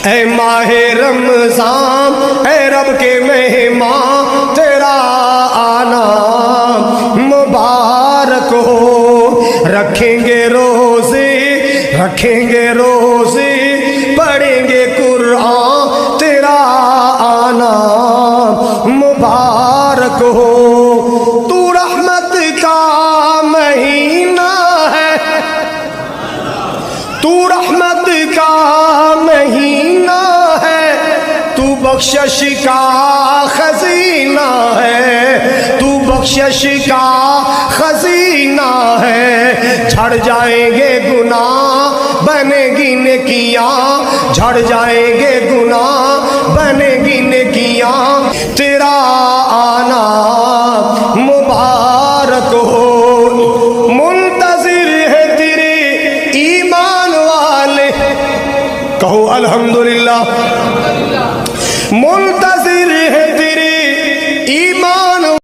اے ماہ رمضان اے رب کے مہمان تیرا آنا مبارک ہو، رکھیں گے روزے پڑھیں گے قرآن تیرا آنا مبارک ہو۔ تو رحمت کا مہینہ ہے، تو رحمت کا مہینہ ہے، تو بخشش کا خزینہ ہے، تو بخشش کا خزینہ ہے۔ جھڑ جائیں گے گناہ بنے گی نیکیاں، جھڑ جائیں گے گناہ بنے گی نیکیاں، تیرا آنا مبارک ہو۔ منتظر ہے تیرے ایمان والے، کہو الحمدللہ۔ منتظر ہے